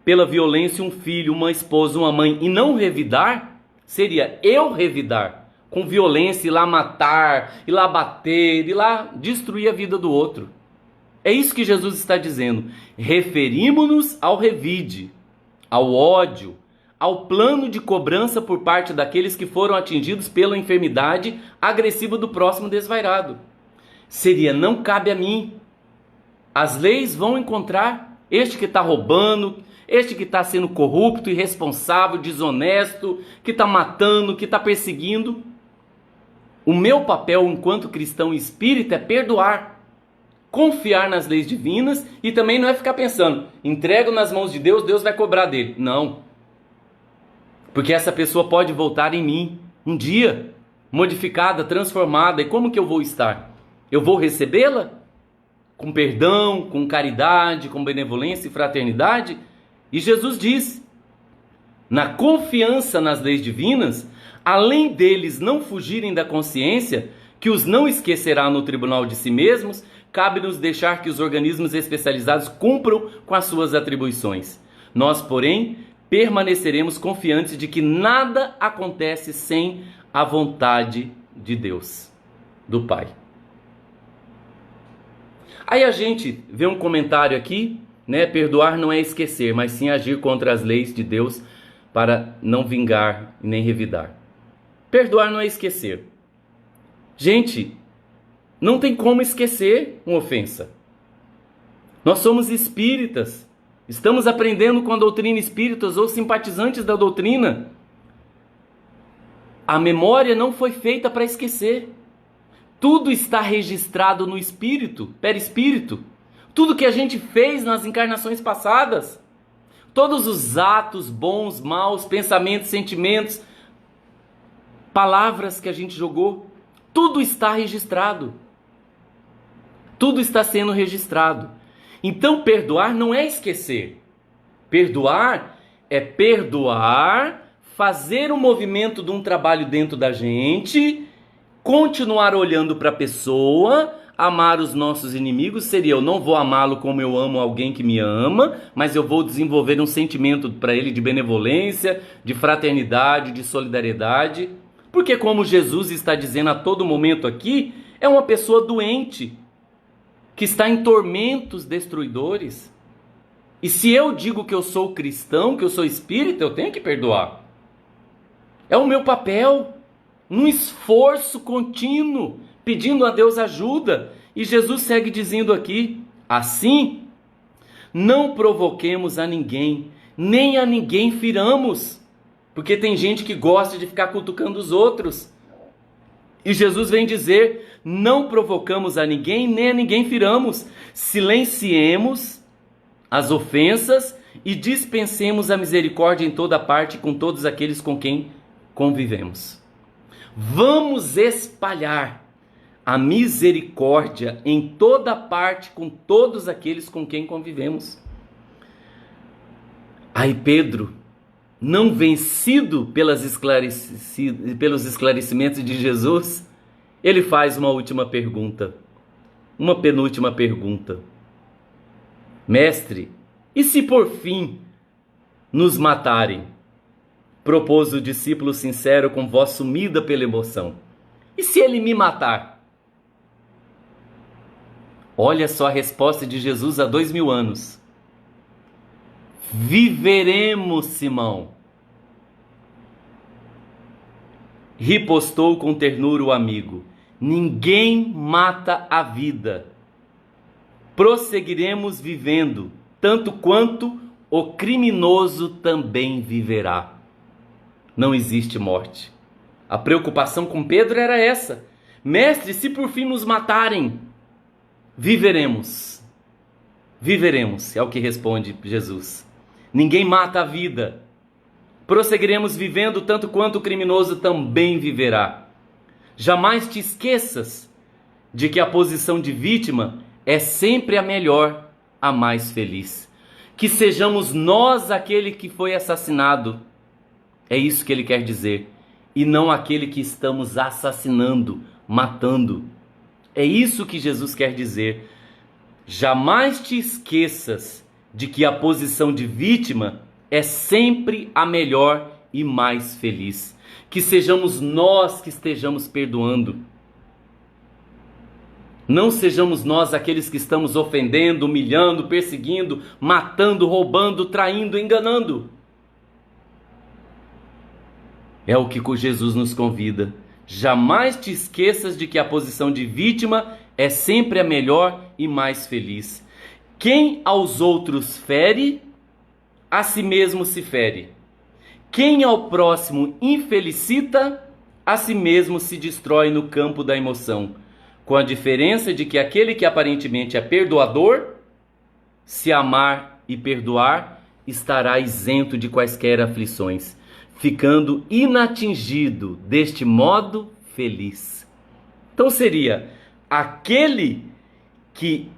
pela violência um filho, uma esposa, uma mãe, e não revidar, seria eu revidar com violência, ir lá matar, ir lá bater, ir lá destruir a vida do outro. É isso que Jesus está dizendo. Referimos-nos ao revide, ao ódio, ao plano de cobrança por parte daqueles que foram atingidos pela enfermidade agressiva do próximo desvairado. Seria: não cabe a mim, As leis vão encontrar este que está roubando, este que está sendo corrupto, irresponsável, desonesto, que está matando, que está perseguindo. O meu papel enquanto cristão espírita é perdoar, confiar nas leis divinas e também não é ficar pensando, entrego nas mãos de Deus, Deus vai cobrar dele. Não. Porque essa pessoa pode voltar em mim um dia, modificada, transformada. E como que eu vou estar? Eu vou recebê-la? Com perdão, com caridade, com benevolência e fraternidade? E Jesus diz, na confiança nas leis divinas, além deles não fugirem da consciência, que os não esquecerá no tribunal de si mesmos, cabe-nos deixar que os organismos especializados cumpram com as suas atribuições. Nós, porém, permaneceremos confiantes de que nada acontece sem a vontade de Deus, do Pai. Aí a gente vê um comentário aqui, né? Perdoar não é esquecer, mas sim agir contra as leis de Deus para não vingar e nem revidar. Perdoar não é esquecer. Gente, não tem como esquecer uma ofensa. Nós somos espíritas. Estamos aprendendo com a doutrina espírita ou simpatizantes da doutrina. A memória não foi feita para esquecer. Tudo está registrado no espírito, perispírito. Tudo que a gente fez nas encarnações passadas. Todos os atos bons, maus, pensamentos, sentimentos, palavras que a gente jogou. Tudo está registrado. Tudo está sendo registrado. Então, perdoar não é esquecer. Perdoar é perdoar, fazer um movimento de um trabalho dentro da gente, continuar olhando para a pessoa, amar os nossos inimigos. Seria, eu não vou amá-lo como eu amo alguém que me ama, mas eu vou desenvolver um sentimento para ele de benevolência, de fraternidade, de solidariedade. Porque como Jesus está dizendo a todo momento aqui, é uma pessoa doente, que está em tormentos destruidores. E se eu digo que eu sou cristão, que eu sou espírita, eu tenho que perdoar. É o meu papel, num esforço contínuo, pedindo a Deus ajuda. E Jesus segue dizendo aqui, assim, não provoquemos a ninguém, nem a ninguém firamos. Porque tem gente que gosta de ficar cutucando os outros. E Jesus vem dizer, não provocamos a ninguém, nem a ninguém firamos. Silenciemos as ofensas e dispensemos a misericórdia em toda parte com todos aqueles com quem convivemos. Vamos espalhar a misericórdia em toda parte com todos aqueles com quem convivemos. Aí Pedro, não vencido pelos esclarecimentos de Jesus, ele faz uma última pergunta, uma penúltima pergunta. Mestre, e se por fim nos matarem? Propôs o discípulo sincero com voz sumida pela emoção. E se ele me matar? Olha só a resposta de Jesus há 2000 anos. Viveremos, Simão. Ripostou com ternura o amigo. Ninguém mata a vida. Prosseguiremos vivendo, tanto quanto o criminoso também viverá. Não existe morte. A preocupação com Pedro era essa. Mestre, se por fim nos matarem, viveremos. Viveremos, é o que responde Jesus. Ninguém mata a vida. Prosseguiremos vivendo tanto quanto o criminoso também viverá. Jamais te esqueças de que a posição de vítima é sempre a melhor, a mais feliz. Que sejamos nós aquele que foi assassinado. É isso que ele quer dizer. E não aquele que estamos assassinando, matando. É isso que Jesus quer dizer. Jamais te esqueças de que a posição de vítima é sempre a melhor e mais feliz. Que sejamos nós que estejamos perdoando. Não sejamos nós aqueles que estamos ofendendo, humilhando, perseguindo, matando, roubando, traindo, enganando. É o que Jesus nos convida. Jamais te esqueças de que a posição de vítima é sempre a melhor e mais feliz. Quem aos outros fere, a si mesmo se fere. Quem ao próximo infelicita, a si mesmo se destrói no campo da emoção, com a diferença de que aquele que aparentemente é perdoador, se amar e perdoar, estará isento de quaisquer aflições, ficando inatingido, deste modo feliz. Então seria aquele que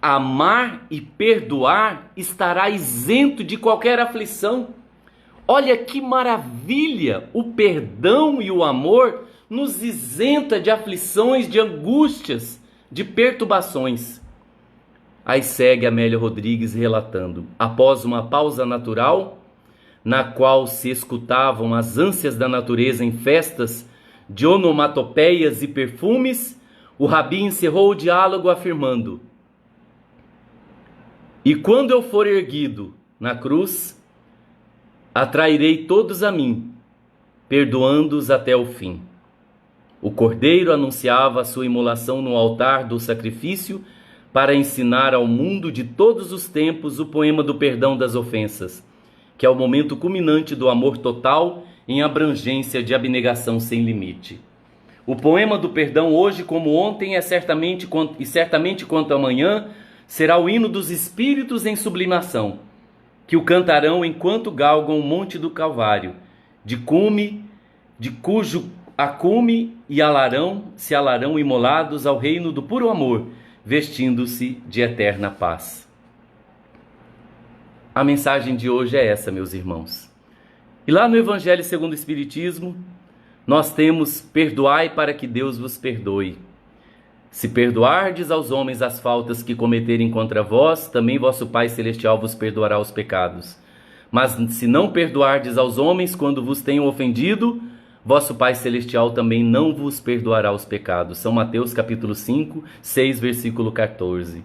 amar e perdoar estará isento de qualquer aflição. Olha que maravilha! O perdão e o amor nos isenta de aflições, de angústias, de perturbações. Aí segue Amélia Rodrigues relatando: após uma pausa natural, na qual se escutavam as ânsias da natureza em festas de onomatopeias e perfumes, o Rabi encerrou o diálogo afirmando: e quando eu for erguido na cruz, atrairei todos a mim, perdoando-os até o fim. O cordeiro anunciava a sua imolação no altar do sacrifício para ensinar ao mundo de todos os tempos o poema do perdão das ofensas, que é o momento culminante do amor total em abrangência de abnegação sem limite. O poema do perdão hoje como ontem certamente quanto amanhã será o hino dos espíritos em sublimação, que o cantarão enquanto galgam o monte do Calvário, de cujo acume e se alarão imolados ao reino do puro amor, vestindo-se de eterna paz. A mensagem de hoje é essa, meus irmãos. E lá no Evangelho segundo o Espiritismo, nós temos: perdoai para que Deus vos perdoe. Se perdoardes aos homens as faltas que cometerem contra vós, também vosso Pai Celestial vos perdoará os pecados. Mas se não perdoardes aos homens quando vos tenham ofendido, vosso Pai Celestial também não vos perdoará os pecados. São Mateus capítulo 5, 6, versículo 14.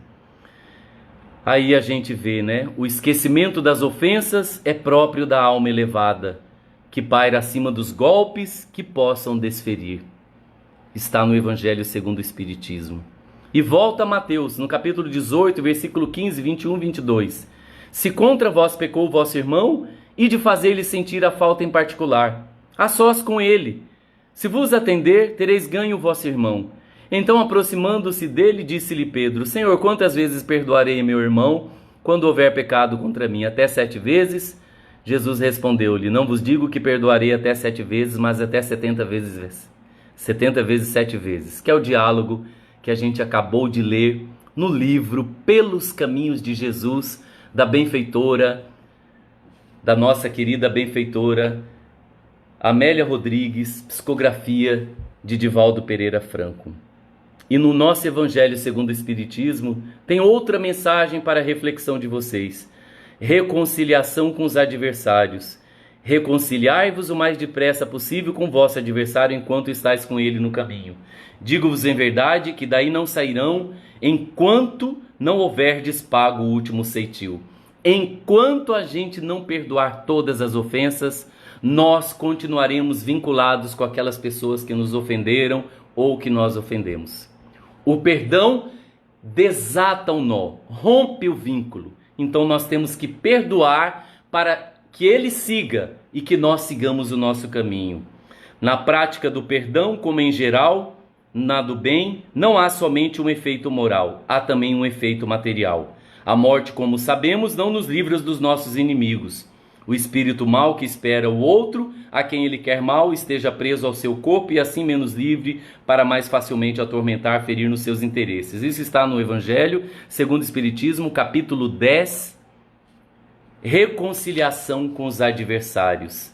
Aí a gente vê, né? O esquecimento das ofensas é próprio da alma elevada, que paira acima dos golpes que possam desferir. Está no Evangelho segundo o Espiritismo. E volta a Mateus, no capítulo 18, versículo 15, 21, 22. Se contra vós pecou o vosso irmão, ide fazer-lhe sentir a falta em particular, a sós com ele. Se vos atender, tereis ganho o vosso irmão. Então, aproximando-se dele, disse-lhe Pedro: Senhor, quantas vezes perdoarei meu irmão, quando houver pecado contra mim? Até 7 vezes? Jesus respondeu-lhe: não vos digo que perdoarei até 7 vezes, mas até 70 vezes 7 vezes, que é o diálogo que a gente acabou de ler no livro Pelos Caminhos de Jesus, da benfeitora, da nossa querida benfeitora Amélia Rodrigues, psicografia de Divaldo Pereira Franco. E no nosso Evangelho segundo o Espiritismo tem outra mensagem para a reflexão de vocês: reconciliação com os adversários. Reconciliai-vos o mais depressa possível com vosso adversário enquanto estáis com ele no caminho. Digo-vos em verdade que daí não sairão enquanto não houverdes pago o último ceitil. Enquanto a gente não perdoar todas as ofensas, nós continuaremos vinculados com aquelas pessoas que nos ofenderam ou que nós ofendemos. O perdão desata o nó, rompe o vínculo. Então nós temos que perdoar para que ele siga e que nós sigamos o nosso caminho. Na prática do perdão, como em geral, na do bem, não há somente um efeito moral, há também um efeito material. A morte, como sabemos, não nos livra dos nossos inimigos. O espírito mau que espera o outro, a quem ele quer mal, esteja preso ao seu corpo e assim menos livre para mais facilmente atormentar, ferir nos seus interesses. Isso está no Evangelho segundo o Espiritismo, capítulo 10, reconciliação com os adversários.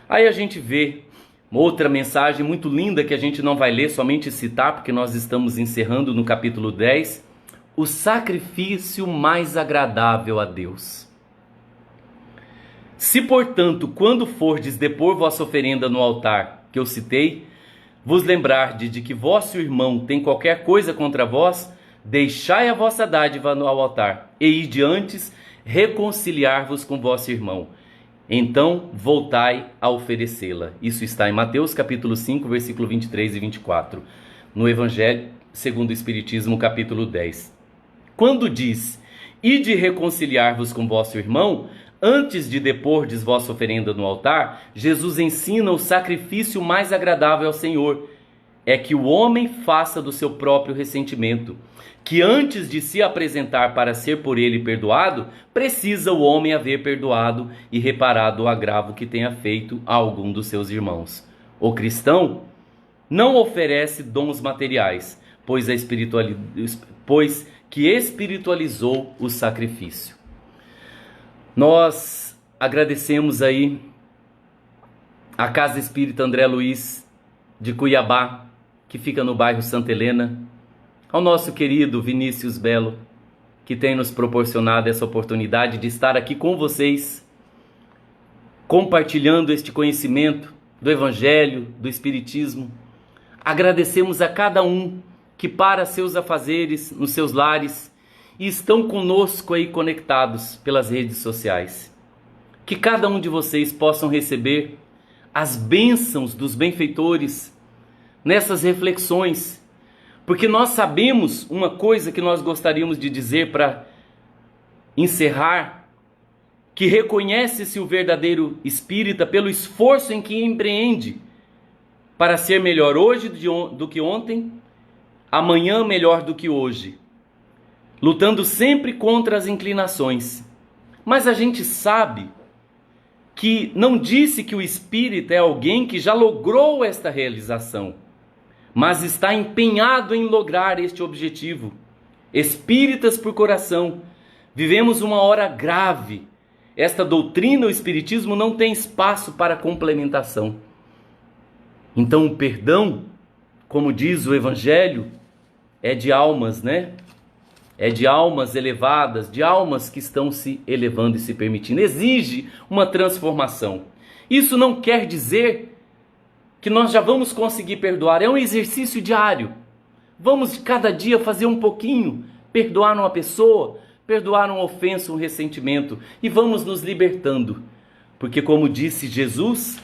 Aí a gente vê uma outra mensagem muito linda que a gente não vai ler, somente citar, porque nós estamos encerrando no capítulo 10, o sacrifício mais agradável a Deus. Se, portanto, quando fordes depor vossa oferenda no altar, que eu citei, vos lembrardes de que vosso irmão tem qualquer coisa contra vós, deixai a vossa dádiva ao altar, e ide antes reconciliar-vos com vosso irmão. Então voltai a oferecê-la. Isso está em Mateus capítulo 5, versículo 23 e 24. No Evangelho segundo o Espiritismo, capítulo 10. Quando diz: e de reconciliar-vos com vosso irmão, antes de depordes vossa oferenda no altar, Jesus ensina o sacrifício mais agradável ao Senhor. É que o homem faça do seu próprio ressentimento, que antes de se apresentar para ser por ele perdoado, precisa o homem haver perdoado e reparado o agravo que tenha feito a algum dos seus irmãos. O cristão não oferece dons materiais, pois que espiritualizou o sacrifício. Nós agradecemos aí a Casa Espírita André Luiz de Cuiabá, que fica no bairro Santa Helena, ao nosso querido Vinícius Belo, que tem nos proporcionado essa oportunidade de estar aqui com vocês, compartilhando este conhecimento do Evangelho, do Espiritismo. Agradecemos a cada um que para seus afazeres, nos seus lares, e estão conosco aí conectados pelas redes sociais. Que cada um de vocês possam receber as bênçãos dos benfeitores nessas reflexões, porque nós sabemos uma coisa que nós gostaríamos de dizer para encerrar, que reconhece-se o verdadeiro espírita pelo esforço em que empreende para ser melhor hoje do que ontem, amanhã melhor do que hoje, lutando sempre contra as inclinações. Mas a gente sabe que não disse que o espírita é alguém que já logrou esta realização, mas está empenhado em lograr este objetivo. Espíritas por coração, vivemos uma hora grave. Esta doutrina, o Espiritismo, não tem espaço para complementação. Então o perdão, como diz o Evangelho, é de almas, né? É de almas elevadas, de almas que estão se elevando e se permitindo. Exige uma transformação. Isso não quer dizer que nós já vamos conseguir perdoar. É um exercício diário. Vamos cada dia fazer um pouquinho, perdoar uma pessoa, perdoar uma ofensa, um ressentimento, e vamos nos libertando. Porque como disse Jesus,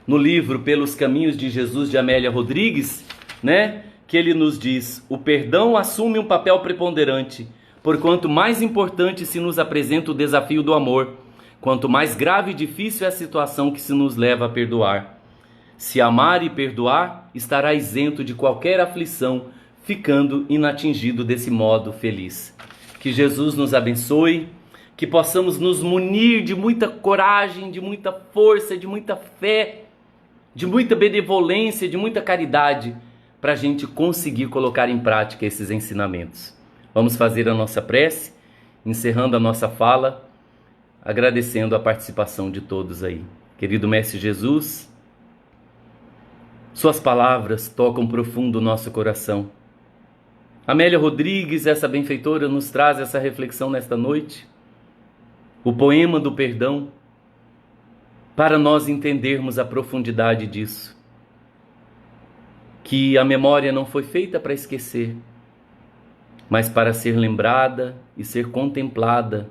no livro Pelos Caminhos de Jesus, de Amélia Rodrigues, né? Que ele nos diz, o perdão assume um papel preponderante, porquanto mais importante se nos apresenta o desafio do amor, quanto mais grave e difícil é a situação que se nos leva a perdoar. Se amar e perdoar, estará isento de qualquer aflição, ficando inatingido desse modo feliz. Que Jesus nos abençoe, que possamos nos munir de muita coragem, de muita força, de muita fé, de muita benevolência, de muita caridade, para a gente conseguir colocar em prática esses ensinamentos. Vamos fazer a nossa prece, encerrando a nossa fala, agradecendo a participação de todos aí. Querido Mestre Jesus, suas palavras tocam profundo o nosso coração. Amélia Rodrigues, essa benfeitora, nos traz essa reflexão nesta noite. O poema do perdão, para nós entendermos a profundidade disso. Que a memória não foi feita para esquecer, mas para ser lembrada e ser contemplada,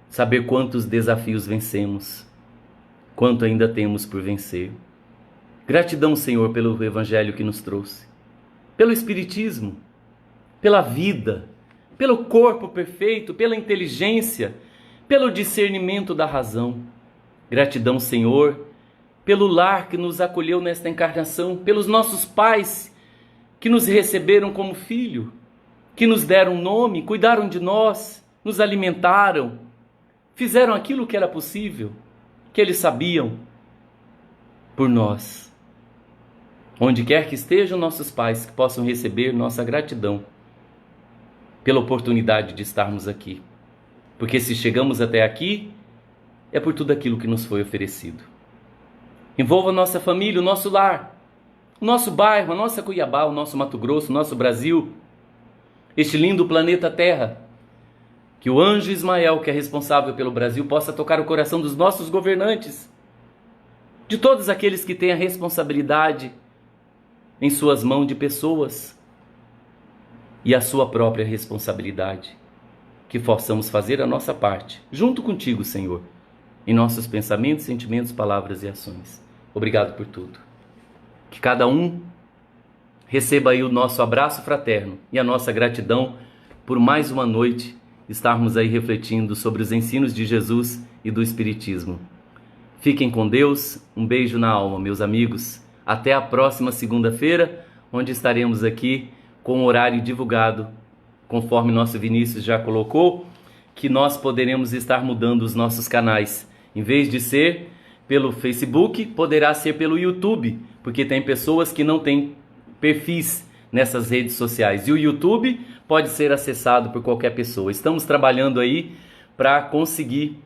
saber quantos desafios vencemos, quanto ainda temos por vencer. Gratidão, Senhor, pelo Evangelho que nos trouxe, pelo Espiritismo, pela vida, pelo corpo perfeito, pela inteligência, pelo discernimento da razão. Gratidão, Senhor, pelo lar que nos acolheu nesta encarnação, pelos nossos pais que nos receberam como filho, que nos deram nome, cuidaram de nós, nos alimentaram, fizeram aquilo que era possível, que eles sabiam por nós. Onde quer que estejam nossos pais, que possam receber nossa gratidão pela oportunidade de estarmos aqui. Porque se chegamos até aqui, é por tudo aquilo que nos foi oferecido. Envolva a nossa família, o nosso lar, o nosso bairro, a nossa Cuiabá, o nosso Mato Grosso, o nosso Brasil, este lindo planeta Terra. Que o anjo Ismael, que é responsável pelo Brasil, possa tocar o coração dos nossos governantes, de todos aqueles que têm a responsabilidade em suas mãos de pessoas e a sua própria responsabilidade. Que possamos fazer a nossa parte, junto contigo, Senhor, em nossos pensamentos, sentimentos, palavras e ações. Obrigado por tudo. Que cada um receba aí o nosso abraço fraterno e a nossa gratidão por mais uma noite estarmos aí refletindo sobre os ensinos de Jesus e do Espiritismo. Fiquem com Deus, um beijo na alma, meus amigos. Até a próxima segunda-feira, onde estaremos aqui com o horário divulgado, conforme nosso Vinícius já colocou, que nós poderemos estar mudando os nossos canais. Em vez de ser pelo Facebook, poderá ser pelo YouTube, porque tem pessoas que não têm perfis nessas redes sociais. E o YouTube pode ser acessado por qualquer pessoa. Estamos trabalhando aí para conseguir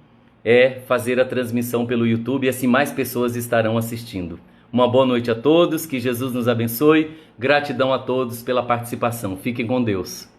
fazer a transmissão pelo YouTube e assim mais pessoas estarão assistindo. Uma boa noite a todos, que Jesus nos abençoe. Gratidão a todos pela participação. Fiquem com Deus.